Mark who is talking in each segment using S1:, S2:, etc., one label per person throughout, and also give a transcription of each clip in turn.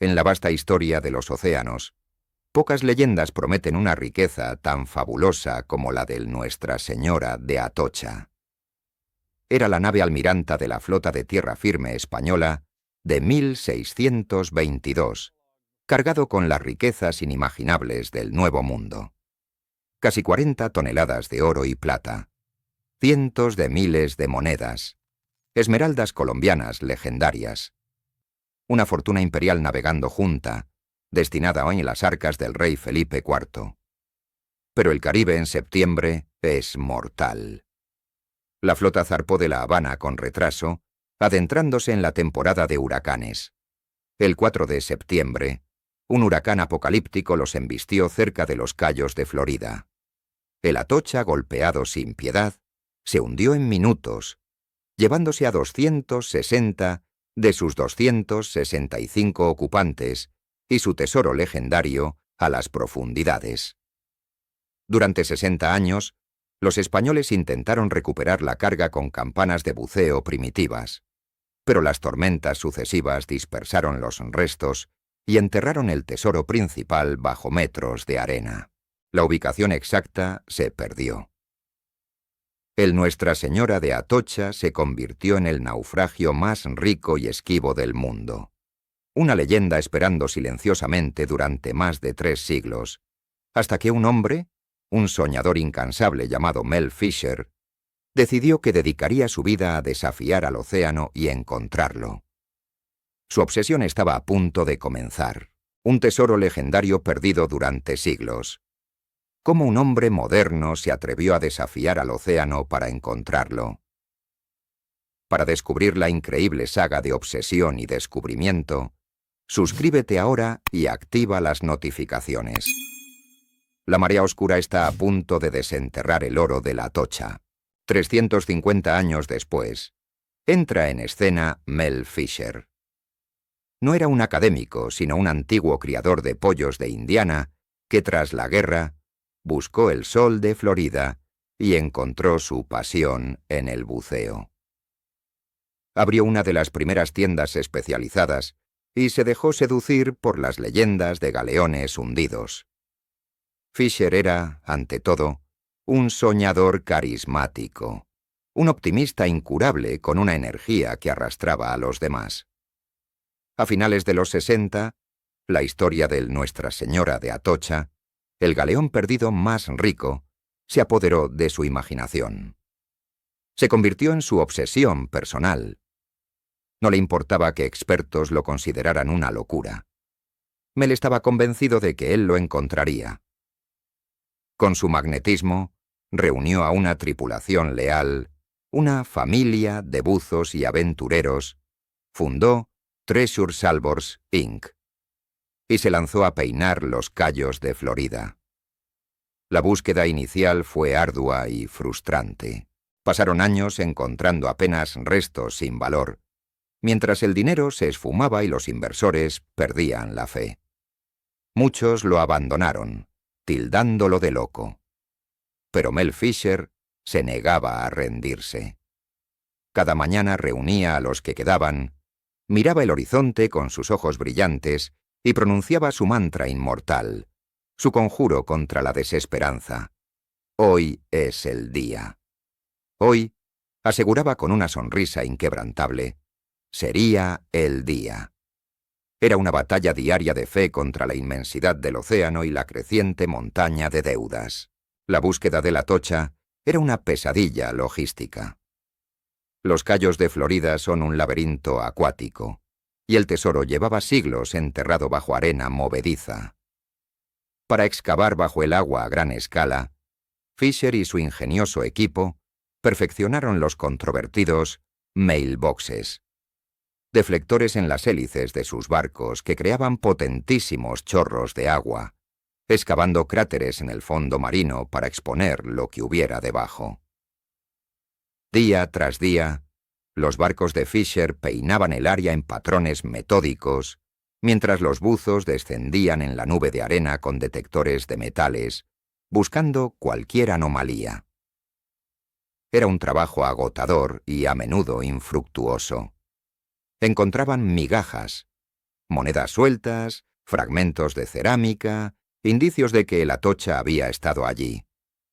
S1: En la vasta historia de los océanos, pocas leyendas prometen una riqueza tan fabulosa como la de Nuestra Señora de Atocha. Era la nave almiranta de la flota de tierra firme española de 1622, cargado con las riquezas inimaginables del Nuevo Mundo. Casi 40 toneladas de oro y plata, cientos de miles de monedas, esmeraldas colombianas legendarias, una fortuna imperial navegando junta, destinada hoy en las arcas del rey Felipe IV. Pero el Caribe en septiembre es mortal. La flota zarpó de La Habana con retraso, adentrándose en la temporada de huracanes. El 4 de septiembre, un huracán apocalíptico los embistió cerca de los cayos de Florida. El Atocha, golpeado sin piedad, se hundió en minutos, llevándose a 260 de sus 265 ocupantes y su tesoro legendario a las profundidades. Durante 60 años, los españoles intentaron recuperar la carga con campanas de buceo primitivas, pero las tormentas sucesivas dispersaron los restos y enterraron el tesoro principal bajo metros de arena. La ubicación exacta se perdió. El Nuestra Señora de Atocha se convirtió en el naufragio más rico y esquivo del mundo. Una leyenda esperando silenciosamente durante más de 3 siglos, hasta que un hombre, un soñador incansable llamado Mel Fisher, decidió que dedicaría su vida a desafiar al océano y encontrarlo. Su obsesión estaba a punto de comenzar, un tesoro legendario perdido durante siglos. ¿Cómo un hombre moderno se atrevió a desafiar al océano para encontrarlo? Para descubrir la increíble saga de obsesión y descubrimiento, suscríbete ahora y activa las notificaciones. La marea oscura está a punto de desenterrar el oro de la Atocha. 350 años después, entra en escena Mel Fisher. No era un académico, sino un antiguo criador de pollos de Indiana que tras la guerra buscó el sol de Florida y encontró su pasión en el buceo. Abrió una de las primeras tiendas especializadas y se dejó seducir por las leyendas de galeones hundidos. Fisher era, ante todo, un soñador carismático, un optimista incurable con una energía que arrastraba a los demás. A finales de los 60, la historia del Nuestra Señora de Atocha, el galeón perdido más rico, se apoderó de su imaginación. Se convirtió en su obsesión personal. No le importaba que expertos lo consideraran una locura. Mel estaba convencido de que él lo encontraría. Con su magnetismo, reunió a una tripulación leal, una familia de buzos y aventureros, fundó Treasure Salvors, Inc. y se lanzó a peinar los cayos de Florida. La búsqueda inicial fue ardua y frustrante. Pasaron años encontrando apenas restos sin valor, mientras el dinero se esfumaba y los inversores perdían la fe. Muchos lo abandonaron, tildándolo de loco. Pero Mel Fisher se negaba a rendirse. Cada mañana reunía a los que quedaban, miraba el horizonte con sus ojos brillantes y pronunciaba su mantra inmortal, su conjuro contra la desesperanza. Hoy es el día. Hoy, aseguraba con una sonrisa inquebrantable, sería el día. Era una batalla diaria de fe contra la inmensidad del océano y la creciente montaña de deudas. La búsqueda de la Atocha era una pesadilla logística. Los cayos de Florida son un laberinto acuático, y el tesoro llevaba siglos enterrado bajo arena movediza. Para excavar bajo el agua a gran escala, Fisher y su ingenioso equipo perfeccionaron los controvertidos mailboxes, deflectores en las hélices de sus barcos que creaban potentísimos chorros de agua, excavando cráteres en el fondo marino para exponer lo que hubiera debajo. Día tras día, los barcos de Fisher peinaban el área en patrones metódicos, mientras los buzos descendían en la nube de arena con detectores de metales, buscando cualquier anomalía. Era un trabajo agotador y a menudo infructuoso. Encontraban migajas, monedas sueltas, fragmentos de cerámica, indicios de que el Atocha había estado allí,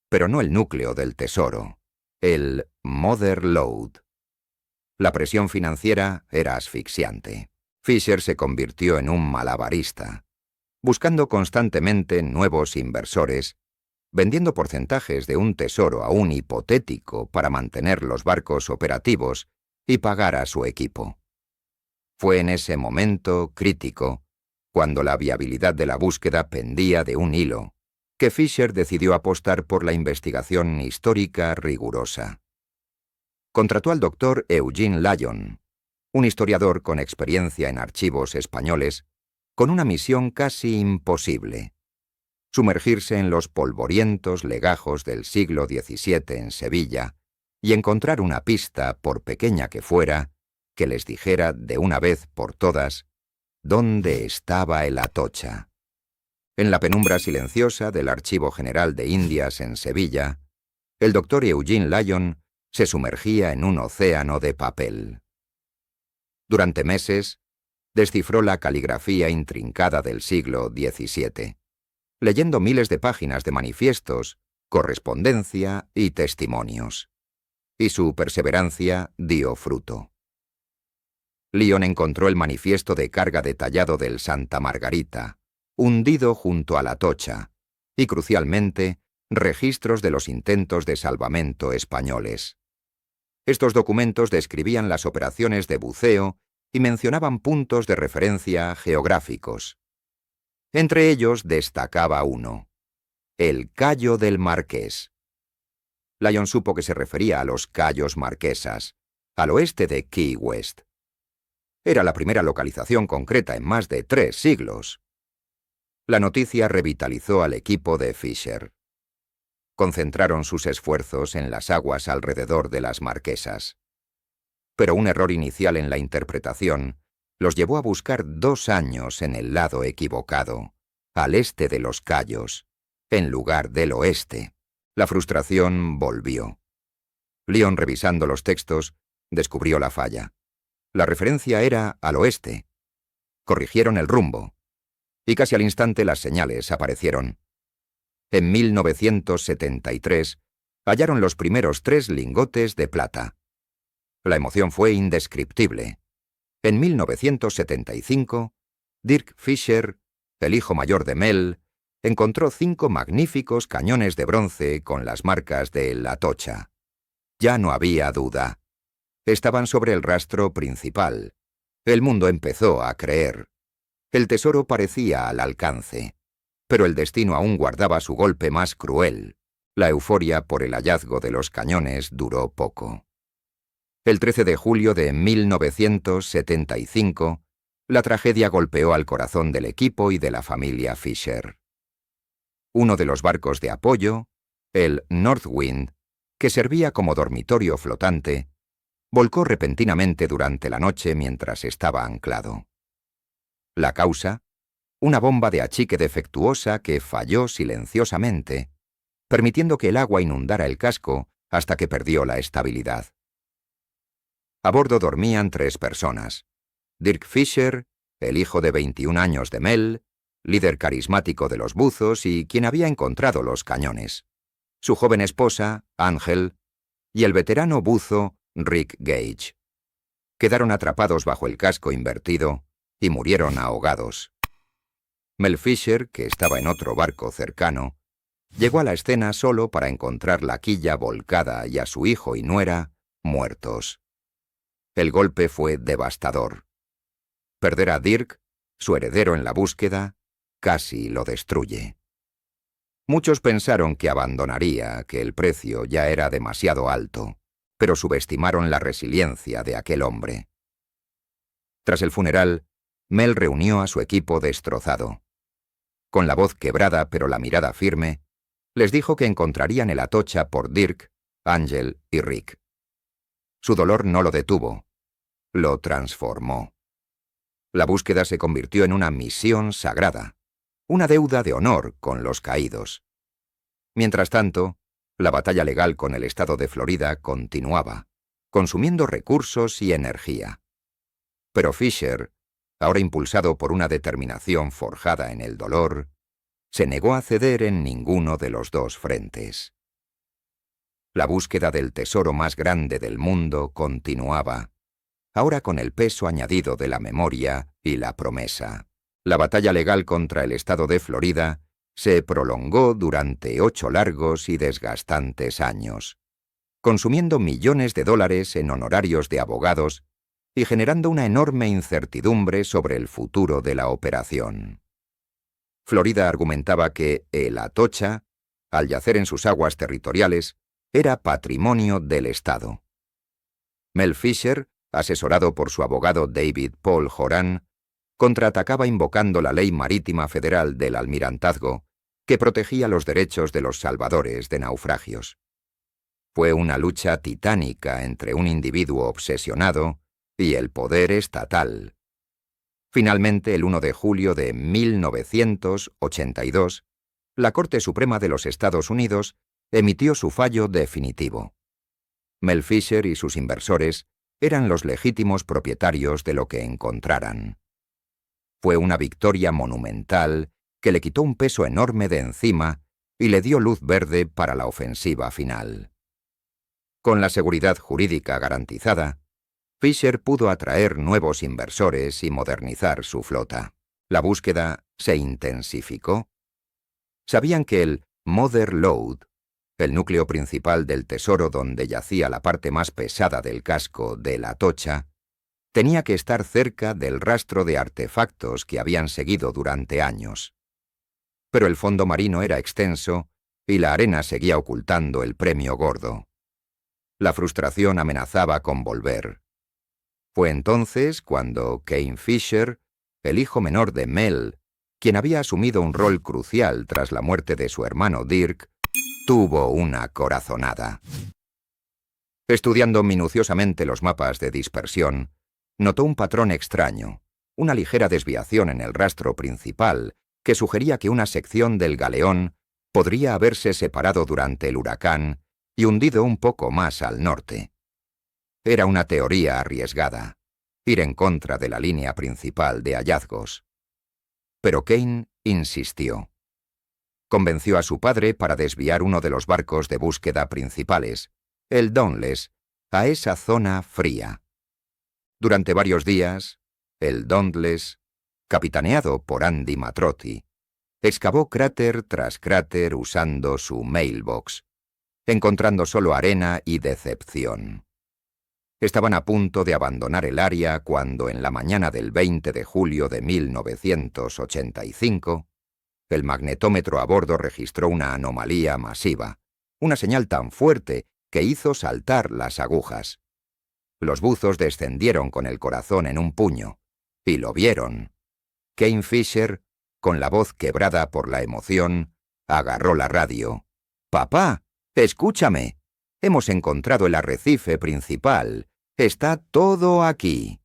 S1: pero no el núcleo del tesoro, el Mother Lode. La presión financiera era asfixiante. Fisher se convirtió en un malabarista, buscando constantemente nuevos inversores, vendiendo porcentajes de un tesoro aún hipotético para mantener los barcos operativos y pagar a su equipo. Fue en ese momento crítico, cuando la viabilidad de la búsqueda pendía de un hilo, que Fisher decidió apostar por la investigación histórica rigurosa. Contrató al doctor Eugene Lyon, un historiador con experiencia en archivos españoles, con una misión casi imposible: sumergirse en los polvorientos legajos del siglo XVII en Sevilla y encontrar una pista, por pequeña que fuera, que les dijera de una vez por todas dónde estaba el Atocha. En la penumbra silenciosa del Archivo General de Indias en Sevilla, el doctor Eugene Lyon se sumergía en un océano de papel. Durante meses, descifró la caligrafía intrincada del siglo XVII, leyendo miles de páginas de manifiestos, correspondencia y testimonios. Y su perseverancia dio fruto. Lyon encontró el manifiesto de carga detallado del Santa Margarita, hundido junto a la Atocha, y crucialmente, registros de los intentos de salvamento españoles. Estos documentos describían las operaciones de buceo y mencionaban puntos de referencia geográficos. Entre ellos destacaba uno: el Cayo del Marqués. Lyon supo que se refería a los Cayos Marquesas, al oeste de Key West. Era la primera localización concreta en más de 3 siglos. La noticia revitalizó al equipo de Fisher. Concentraron sus esfuerzos en las aguas alrededor de las Marquesas. Pero un error inicial en la interpretación los llevó a buscar 2 años en el lado equivocado, al este de los Cayos, en lugar del oeste. La frustración volvió. Lyon, revisando los textos, descubrió la falla. La referencia era al oeste. Corrigieron el rumbo, y casi al instante las señales aparecieron. En 1973 hallaron los primeros 3 lingotes de plata. La emoción fue indescriptible. En 1975, Dirk Fisher, el hijo mayor de Mel, encontró 5 magníficos cañones de bronce con las marcas de la Atocha. Ya no había duda. Estaban sobre el rastro principal. El mundo empezó a creer. El tesoro parecía al alcance, pero el destino aún guardaba su golpe más cruel. La euforia por el hallazgo de los cañones duró poco. El 13 de julio de 1975, la tragedia golpeó al corazón del equipo y de la familia Fisher. Uno de los barcos de apoyo, el Northwind, que servía como dormitorio flotante, volcó repentinamente durante la noche mientras estaba anclado. La causa: una bomba de achique defectuosa que falló silenciosamente, permitiendo que el agua inundara el casco hasta que perdió la estabilidad. A bordo dormían 3 personas: Dirk Fisher, el hijo de 21 años de Mel, líder carismático de los buzos y quien había encontrado los cañones; su joven esposa, Ángel, y el veterano buzo Rick Gage. Quedaron atrapados bajo el casco invertido y murieron ahogados. Mel Fisher, que estaba en otro barco cercano, llegó a la escena solo para encontrar la quilla volcada y a su hijo y nuera muertos. El golpe fue devastador. Perder a Dirk, su heredero en la búsqueda, casi lo destruye. Muchos pensaron que abandonaría, que el precio ya era demasiado alto, pero subestimaron la resiliencia de aquel hombre. Tras el funeral, Mel reunió a su equipo destrozado. Con la voz quebrada pero la mirada firme, les dijo que encontrarían el Atocha por Dirk, Ángel y Rick. Su dolor no lo detuvo, lo transformó. La búsqueda se convirtió en una misión sagrada, una deuda de honor con los caídos. Mientras tanto, la batalla legal con el estado de Florida continuaba, consumiendo recursos y energía. Pero Fisher, ahora impulsado por una determinación forjada en el dolor, se negó a ceder en ninguno de los dos frentes. La búsqueda del tesoro más grande del mundo continuaba, ahora con el peso añadido de la memoria y la promesa. La batalla legal contra el estado de Florida se prolongó durante 8 largos y desgastantes años, consumiendo millones de dólares en honorarios de abogados y generando una enorme incertidumbre sobre el futuro de la operación. Florida argumentaba que el Atocha, al yacer en sus aguas territoriales, era patrimonio del Estado. Mel Fisher, asesorado por su abogado David Paul Horan, contraatacaba invocando la ley marítima federal del almirantazgo, que protegía los derechos de los salvadores de naufragios. Fue una lucha titánica entre un individuo obsesionado y el poder estatal. Finalmente, el 1 de julio de 1982, la Corte Suprema de los Estados Unidos emitió su fallo definitivo. Mel Fisher y sus inversores eran los legítimos propietarios de lo que encontraran. Fue una victoria monumental que le quitó un peso enorme de encima y le dio luz verde para la ofensiva final. Con la seguridad jurídica garantizada, Fisher pudo atraer nuevos inversores y modernizar su flota. La búsqueda se intensificó. Sabían que el Mother Lode, el núcleo principal del tesoro donde yacía la parte más pesada del casco de la Atocha, tenía que estar cerca del rastro de artefactos que habían seguido durante años. Pero el fondo marino era extenso y la arena seguía ocultando el premio gordo. La frustración amenazaba con volver. Fue entonces cuando Kane Fisher, el hijo menor de Mel, quien había asumido un rol crucial tras la muerte de su hermano Dirk, tuvo una corazonada. Estudiando minuciosamente los mapas de dispersión, notó un patrón extraño, una ligera desviación en el rastro principal que sugería que una sección del galeón podría haberse separado durante el huracán y hundido un poco más al norte. Era una teoría arriesgada, ir en contra de la línea principal de hallazgos. Pero Kane insistió. Convenció a su padre para desviar uno de los barcos de búsqueda principales, el Dauntless, a esa zona fría. Durante varios días, el Dauntless, capitaneado por Andy Matrotti, excavó cráter tras cráter usando su mailbox, encontrando solo arena y decepción. Estaban a punto de abandonar el área cuando en la mañana del 20 de julio de 1985, el magnetómetro a bordo registró una anomalía masiva, una señal tan fuerte que hizo saltar las agujas. Los buzos descendieron con el corazón en un puño, y lo vieron. Kane Fisher, con la voz quebrada por la emoción, agarró la radio. «¡Papá! ¡Escúchame! Hemos encontrado el arrecife principal. Está todo aquí».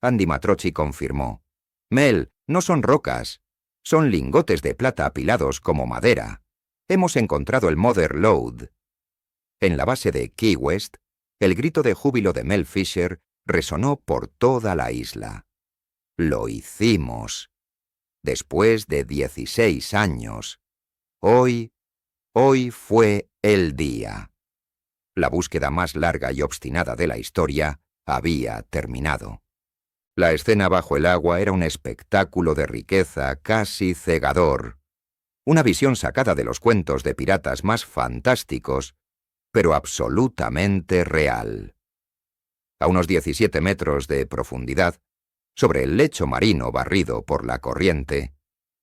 S1: Andy Matrotti confirmó. «Mel, no son rocas. Son lingotes de plata apilados como madera. Hemos encontrado el Mother Lode». En la base de Key West, el grito de júbilo de Mel Fisher resonó por toda la isla. «Lo hicimos. Después de 16 años. Hoy fue el día». La búsqueda más larga y obstinada de la historia había terminado. La escena bajo el agua era un espectáculo de riqueza casi cegador, una visión sacada de los cuentos de piratas más fantásticos, pero absolutamente real. A unos 17 metros de profundidad, sobre el lecho marino barrido por la corriente,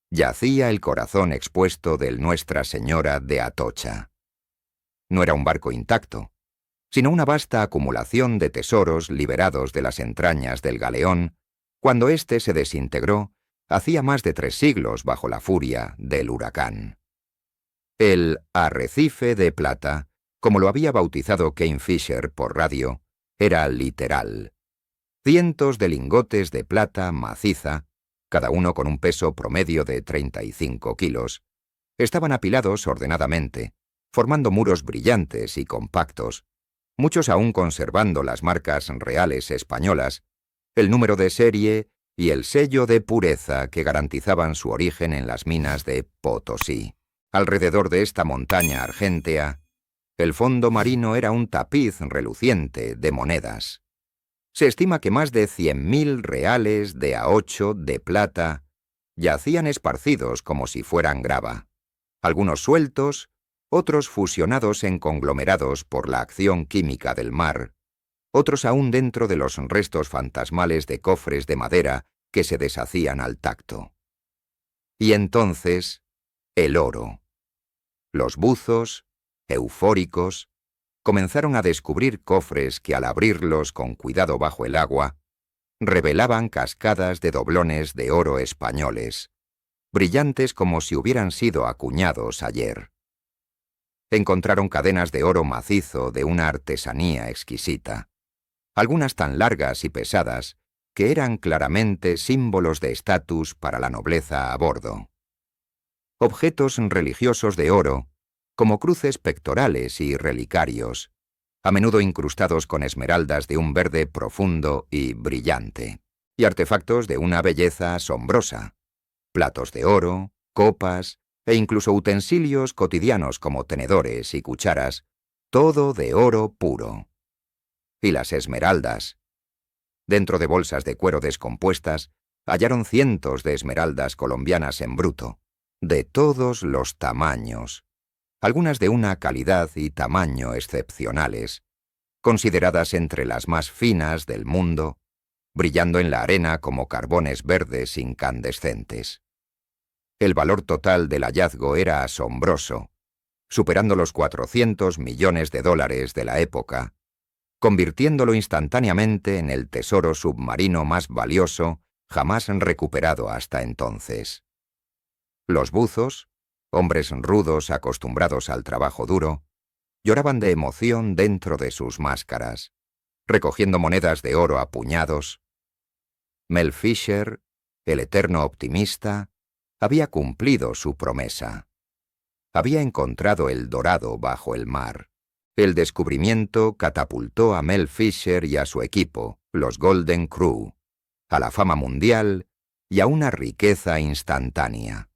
S1: yacía el corazón expuesto del Nuestra Señora de Atocha. No era un barco intacto, sino una vasta acumulación de tesoros liberados de las entrañas del galeón cuando éste se desintegró hacía más de 3 siglos bajo la furia del huracán. El arrecife de plata, como lo había bautizado Kane Fisher por radio, era literal. Cientos de lingotes de plata maciza, cada uno con un peso promedio de 35 kilos, estaban apilados ordenadamente, formando muros brillantes y compactos, muchos aún conservando las marcas reales españolas, el número de serie y el sello de pureza que garantizaban su origen en las minas de Potosí. Alrededor de esta montaña argéntea, el fondo marino era un tapiz reluciente de monedas. Se estima que más de 100.000 reales de A8 de plata yacían esparcidos como si fueran grava, algunos sueltos, otros fusionados en conglomerados por la acción química del mar, otros aún dentro de los restos fantasmales de cofres de madera que se deshacían al tacto. Y entonces, el oro. Los buzos, eufóricos, comenzaron a descubrir cofres que al abrirlos con cuidado bajo el agua, revelaban cascadas de doblones de oro españoles, brillantes como si hubieran sido acuñados ayer. Encontraron cadenas de oro macizo de una artesanía exquisita, algunas tan largas y pesadas que eran claramente símbolos de estatus para la nobleza a bordo. Objetos religiosos de oro, como cruces pectorales y relicarios, a menudo incrustados con esmeraldas de un verde profundo y brillante, y artefactos de una belleza asombrosa, platos de oro, copas e incluso utensilios cotidianos como tenedores y cucharas, todo de oro puro. Y las esmeraldas. Dentro de bolsas de cuero descompuestas, hallaron cientos de esmeraldas colombianas en bruto, de todos los tamaños, algunas de una calidad y tamaño excepcionales, consideradas entre las más finas del mundo, brillando en la arena como carbones verdes incandescentes. El valor total del hallazgo era asombroso, superando los 400 millones de dólares de la época, convirtiéndolo instantáneamente en el tesoro submarino más valioso jamás recuperado hasta entonces. Los buzos, hombres rudos acostumbrados al trabajo duro, lloraban de emoción dentro de sus máscaras, recogiendo monedas de oro a puñados. Mel Fisher, el eterno optimista, había cumplido su promesa. Había encontrado el dorado bajo el mar. El descubrimiento catapultó a Mel Fisher y a su equipo, los Golden Crew, a la fama mundial y a una riqueza instantánea.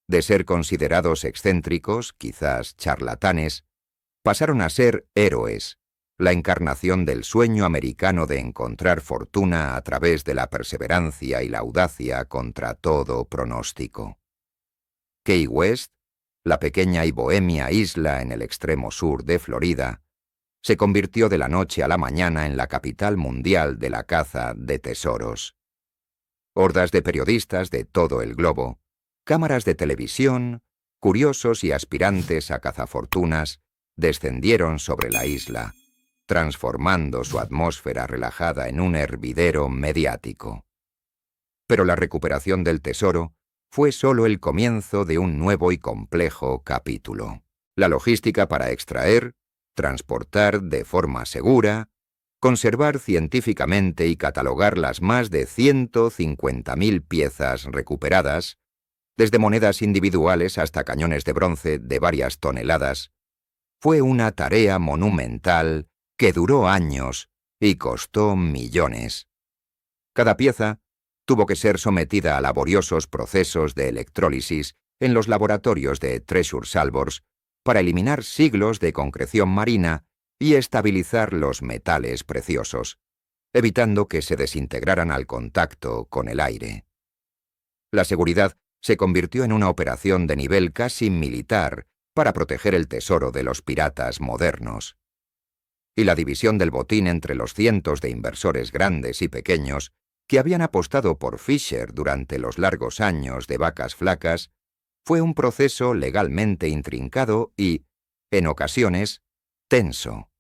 S1: De ser considerados excéntricos, quizás charlatanes, pasaron a ser héroes, la encarnación del sueño americano de encontrar fortuna a través de la perseverancia y la audacia contra todo pronóstico. Key West, la pequeña y bohemia isla en el extremo sur de Florida, se convirtió de la noche a la mañana en la capital mundial de la caza de tesoros. Hordas de periodistas de todo el globo, cámaras de televisión, curiosos y aspirantes a cazafortunas, descendieron sobre la isla, transformando su atmósfera relajada en un hervidero mediático. Pero la recuperación del tesoro fue solo el comienzo de un nuevo y complejo capítulo. La logística para extraer, transportar de forma segura, conservar científicamente y catalogar las más de 150.000 piezas recuperadas, desde monedas individuales hasta cañones de bronce de varias toneladas, fue una tarea monumental que duró años y costó millones. Cada pieza tuvo que ser sometida a laboriosos procesos de electrólisis en los laboratorios de Treasure Salvors para eliminar siglos de concreción marina y estabilizar los metales preciosos, evitando que se desintegraran al contacto con el aire. La seguridad se convirtió en una operación de nivel casi militar para proteger el tesoro de los piratas modernos. Y la división del botín entre los cientos de inversores grandes y pequeños que habían apostado por Fisher durante los largos años de vacas flacas fue un proceso legalmente intrincado y, en ocasiones, tenso.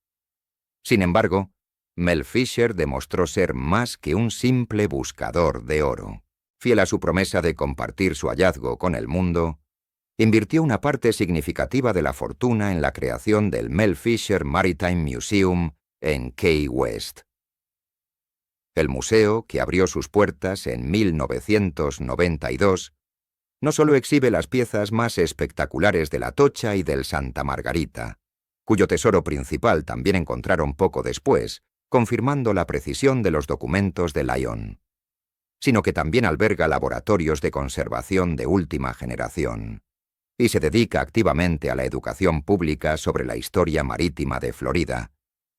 S1: Sin embargo, Mel Fisher demostró ser más que un simple buscador de oro. Fiel a su promesa de compartir su hallazgo con el mundo, invirtió una parte significativa de la fortuna en la creación del Mel Fisher Maritime Museum en Key West. El museo, que abrió sus puertas en 1992, no solo exhibe las piezas más espectaculares del Atocha y del Santa Margarita, cuyo tesoro principal también encontraron poco después, confirmando la precisión de los documentos de Lyon, sino que también alberga laboratorios de conservación de última generación y se dedica activamente a la educación pública sobre la historia marítima de Florida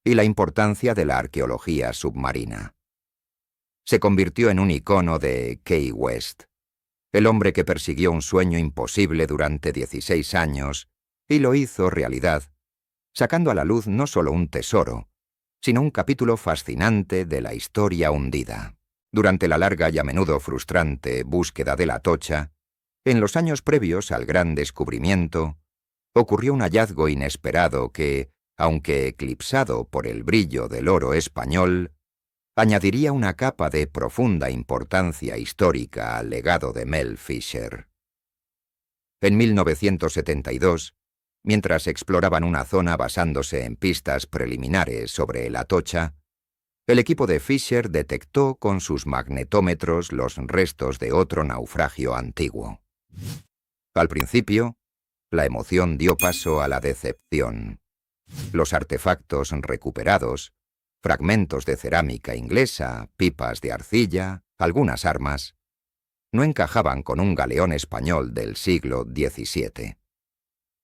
S1: y la importancia de la arqueología submarina. Se convirtió en un icono de Key West, el hombre que persiguió un sueño imposible durante 16 años y lo hizo realidad, sacando a la luz no solo un tesoro, sino un capítulo fascinante de la historia hundida. Durante la larga y a menudo frustrante búsqueda de la Atocha, en los años previos al gran descubrimiento, ocurrió un hallazgo inesperado que, aunque eclipsado por el brillo del oro español, añadiría una capa de profunda importancia histórica al legado de Mel Fisher. En 1972, mientras exploraban una zona basándose en pistas preliminares sobre el Atocha, el equipo de Fisher detectó con sus magnetómetros los restos de otro naufragio antiguo. Al principio, la emoción dio paso a la decepción. Los artefactos recuperados, fragmentos de cerámica inglesa, pipas de arcilla, algunas armas, no encajaban con un galeón español del siglo XVII.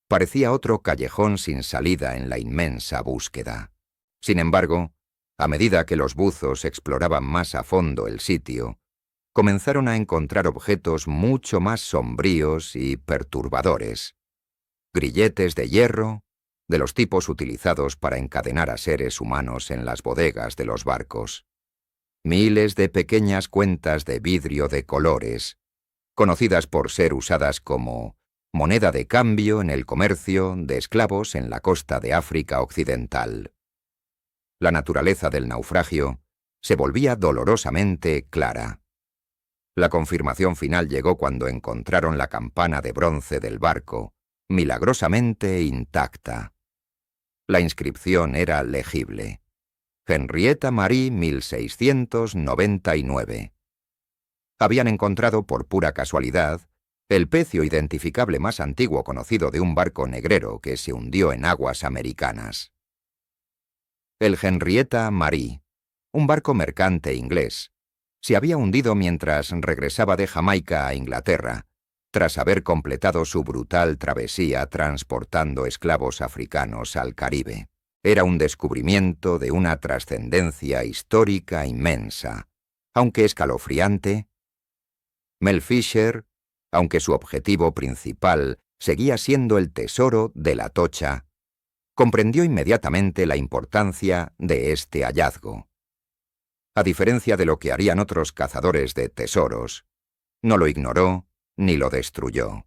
S1: Parecía otro callejón sin salida en la inmensa búsqueda. Sin embargo, a medida que los buzos exploraban más a fondo el sitio, comenzaron a encontrar objetos mucho más sombríos y perturbadores. Grilletes de hierro, de los tipos utilizados para encadenar a seres humanos en las bodegas de los barcos. Miles de pequeñas cuentas de vidrio de colores, conocidas por ser usadas como moneda de cambio en el comercio de esclavos en la costa de África Occidental. La naturaleza del naufragio se volvía dolorosamente clara. La confirmación final llegó cuando encontraron la campana de bronce del barco, milagrosamente intacta. La inscripción era legible: Henrietta Marie 1699. Habían encontrado por pura casualidad el pecio identificable más antiguo conocido de un barco negrero que se hundió en aguas americanas. El Henrietta Marie, un barco mercante inglés, se había hundido mientras regresaba de Jamaica a Inglaterra, tras haber completado su brutal travesía transportando esclavos africanos al Caribe. Era un descubrimiento de una trascendencia histórica inmensa, aunque escalofriante. Mel Fisher, aunque su objetivo principal seguía siendo el tesoro de la Atocha, comprendió inmediatamente la importancia de este hallazgo. A diferencia de lo que harían otros cazadores de tesoros, no lo ignoró ni lo destruyó.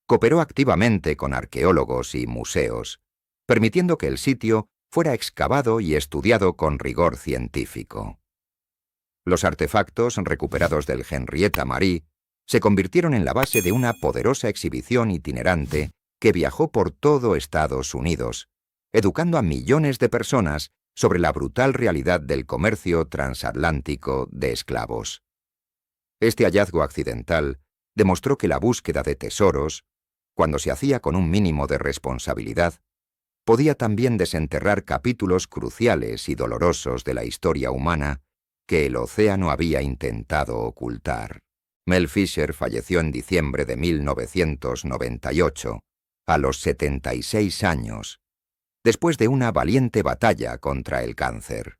S1: Cooperó activamente con arqueólogos y museos, permitiendo que el sitio fuera excavado y estudiado con rigor científico. Los artefactos recuperados del Henrietta Marie se convirtieron en la base de una poderosa exhibición itinerante que viajó por todo Estados Unidos, educando a millones de personas sobre la brutal realidad del comercio transatlántico de esclavos. Este hallazgo accidental demostró que la búsqueda de tesoros, cuando se hacía con un mínimo de responsabilidad, podía también desenterrar capítulos cruciales y dolorosos de la historia humana que el océano había intentado ocultar. Mel Fisher falleció en diciembre de 1998, a los 76 años, después de una valiente batalla contra el cáncer.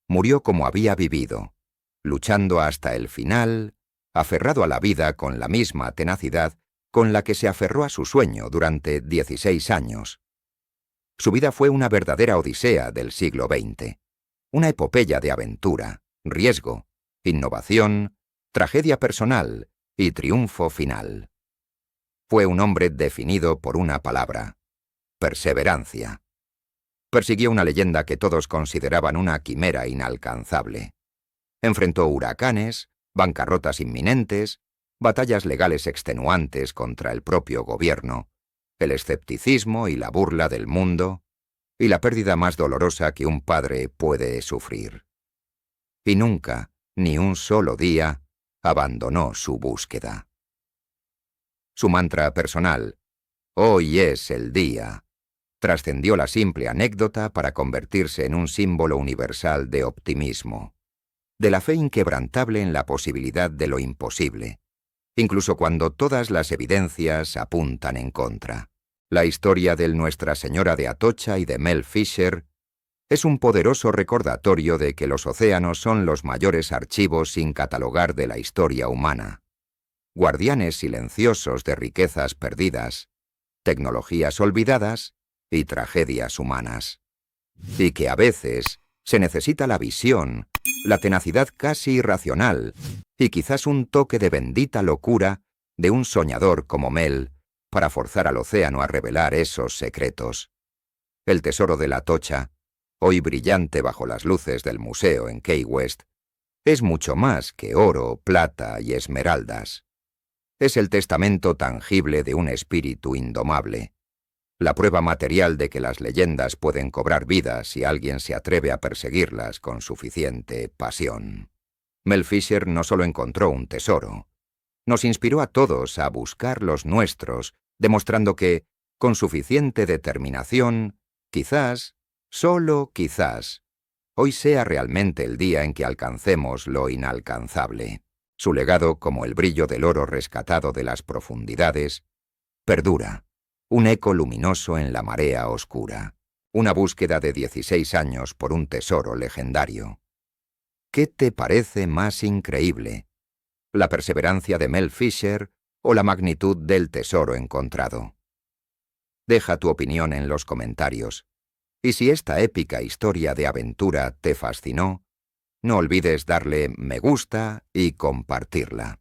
S1: Murió como había vivido, luchando hasta el final, aferrado a la vida con la misma tenacidad con la que se aferró a su sueño durante 16 años. Su vida fue una verdadera odisea del siglo XX, una epopeya de aventura, riesgo, innovación, tragedia personal y triunfo final. Fue un hombre definido por una palabra: perseverancia. Persiguió una leyenda que todos consideraban una quimera inalcanzable. Enfrentó huracanes, bancarrotas inminentes, batallas legales extenuantes contra el propio gobierno, el escepticismo y la burla del mundo, y la pérdida más dolorosa que un padre puede sufrir. Y nunca, ni un solo día, abandonó su búsqueda. Su mantra personal, «Hoy es el día», trascendió la simple anécdota para convertirse en un símbolo universal de optimismo. de la fe inquebrantable en la posibilidad de lo imposible, incluso cuando todas las evidencias apuntan en contra. La historia del Nuestra Señora de Atocha y de Mel Fisher es un poderoso recordatorio de que los océanos son los mayores archivos sin catalogar de la historia humana, guardianes silenciosos de riquezas perdidas, tecnologías olvidadas y tragedias humanas. Y que a veces se necesita la visión, la tenacidad casi irracional y quizás un toque de bendita locura de un soñador como Mel para forzar al océano a revelar esos secretos. El tesoro de la Atocha, hoy brillante bajo las luces del museo en Key West, es mucho más que oro, plata y esmeraldas. Es el testamento tangible de un espíritu indomable, la prueba material de que las leyendas pueden cobrar vida si alguien se atreve a perseguirlas con suficiente pasión. Mel Fisher no solo encontró un tesoro, nos inspiró a todos a buscar los nuestros, demostrando que, con suficiente determinación, quizás, solo quizás, hoy sea realmente el día en que alcancemos lo inalcanzable. Su legado, como el brillo del oro rescatado de las profundidades, perdura, un eco luminoso en la marea oscura, una búsqueda de 16 años por un tesoro legendario. ¿Qué te parece más increíble? ¿La perseverancia de Mel Fisher o la magnitud del tesoro encontrado? Deja tu opinión en los comentarios. Y si esta épica historia de aventura te fascinó, no olvides darle me gusta y compartirla.